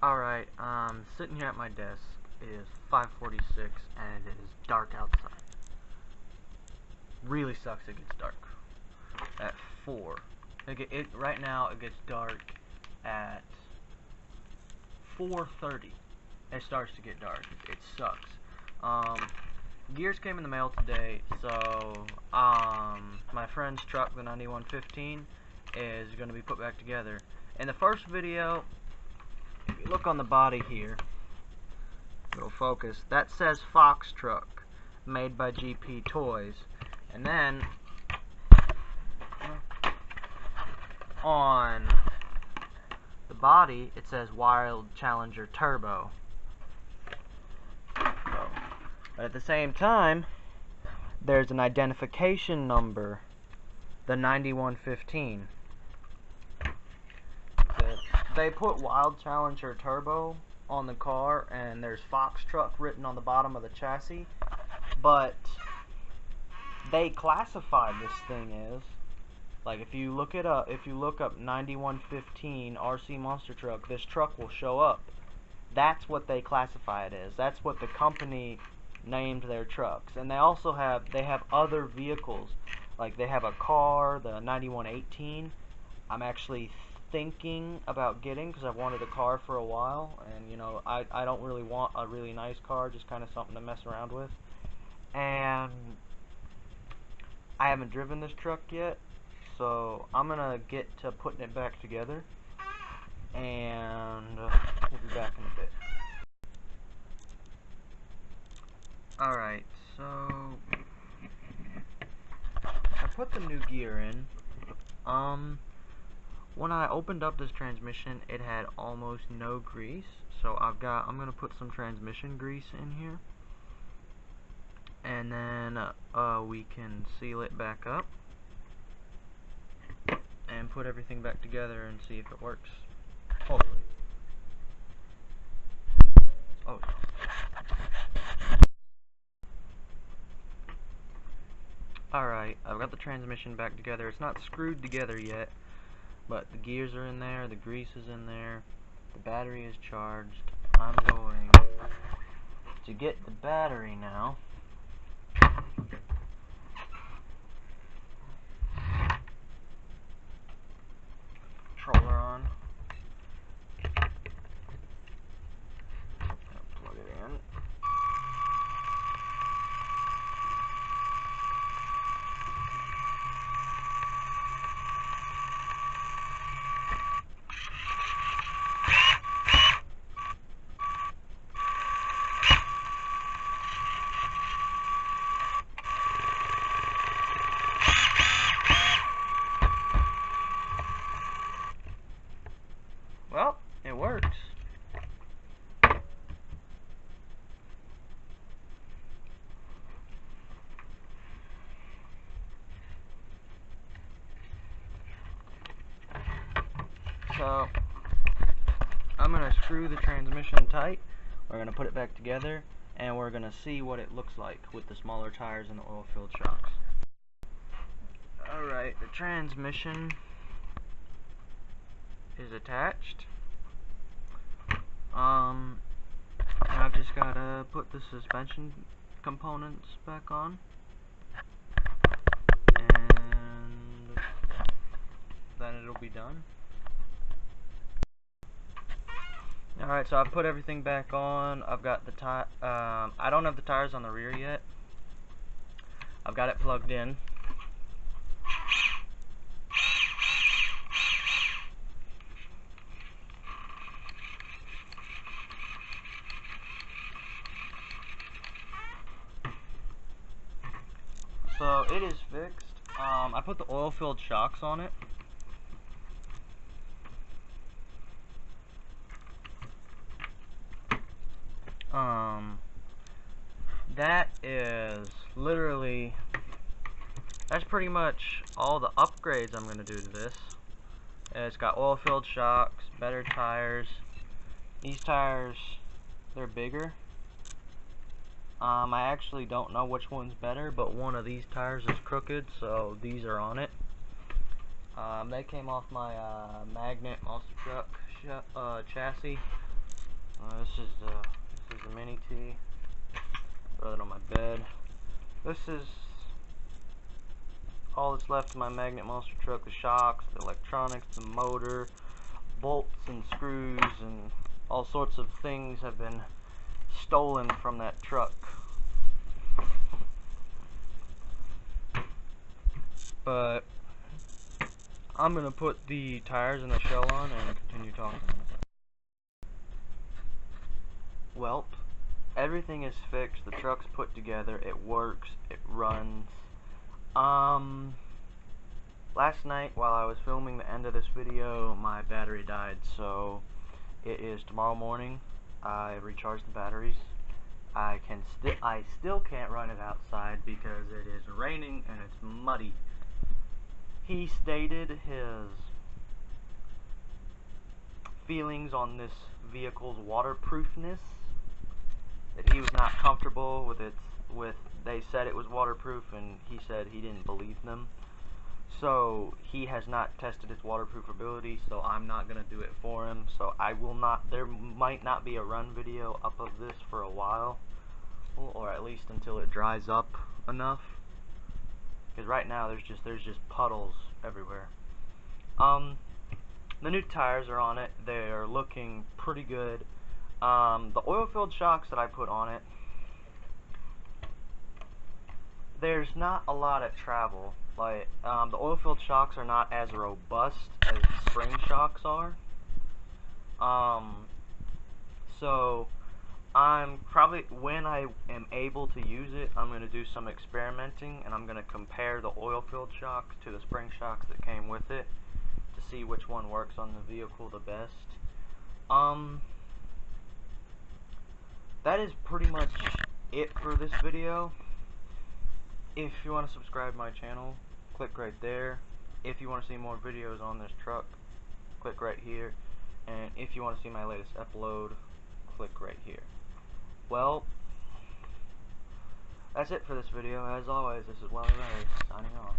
Alright, sitting here at my desk. It is 5:46 and it is dark outside. Really sucks it gets dark at 4. Right now it gets dark at 4:30. It starts to get dark. It sucks. Gears came in the mail today, so my friend's truck, the 9115, is going to be put back together. In the first video, if you look on the body here, it'll focus, that says Fox Truck, made by GP Toys. And then on the body it says Wild Challenger Turbo. But at the same time, there's an identification number, the 9115. They put Wild Challenger Turbo on the car, and there's Fox Truck written on the bottom of the chassis, but they classified this thing as, like, if you look up 9115 RC Monster Truck, this truck will show up. That's what they classify it as. That's what the company named their trucks. And they also have other vehicles, like they have a car, the 9118. I'm actually thinking about getting, because I've wanted a car for a while, and you know, I don't really want a really nice car, just kind of something to mess around with. And I haven't driven this truck yet, so I'm gonna get to putting it back together, and we'll be back in a bit. Alright, so I put the new gear in. When I opened up this transmission, it had almost no grease, so I'm gonna put some transmission grease in here, and then we can seal it back up and put everything back together and see if it works. Hopefully. Oh. Alright, I've got the transmission back together. It's not screwed together yet, but the gears are in there, the grease is in there, the battery is charged. I'm going to get the battery now. Controller on. Plug it in. Well, it works. So, I'm going to screw the transmission tight, we're going to put it back together, and we're going to see what it looks like with the smaller tires and the oil-filled shocks. Alright, the transmission is attached. And I've just got to put the suspension components back on, and then it'll be done. Alright, so I've put everything back on. I've got the I don't have the tires on the rear yet. I've got it plugged in. So it is fixed. I put the oil-filled shocks on it. That is literally, that's pretty much all the upgrades I'm going to do to this. It's got oil-filled shocks, better tires. These tires, they're bigger. I actually don't know which one's better, but one of these tires is crooked, so these are on it. They came off my magnet monster truck chassis, This is the mini T. Throw it on my bed. This is all that's left of my Magnet Monster truck: the shocks, the electronics, the motor, bolts and screws, and all sorts of things have been stolen from that truck. But I'm gonna put the tires and the shell on and continue talking. Welp, everything is fixed. The truck's put together. It works. It runs. Last night while I was filming the end of this video, my battery died, so it is tomorrow morning. I recharged the batteries. I still can't run it outside because it is raining and it's muddy. He stated his feelings on this vehicle's waterproofness, that he was not comfortable with they said it was waterproof, and he said he didn't believe them. So he has not tested its waterproof ability, so I'm not gonna do it for him. So there might not be a run video up of this for a while, or at least until it dries up enough. Because right now there's just puddles everywhere. The new tires are on it. They're looking pretty good. The oil-filled shocks that I put on it, there's not a lot of travel. Like, the oil-filled shocks are not as robust as spring shocks are. So I'm probably, when I am able to use it, I'm going to do some experimenting, and I'm going to compare the oil-filled shocks to the spring shocks that came with it to see which one works on the vehicle the best. That is pretty much it for this video. If you want to subscribe to my channel, click right there. If you want to see more videos on this truck, click right here. And if you want to see my latest upload, click right here. Well, that's it for this video. As always, this is Welly Ray, signing off.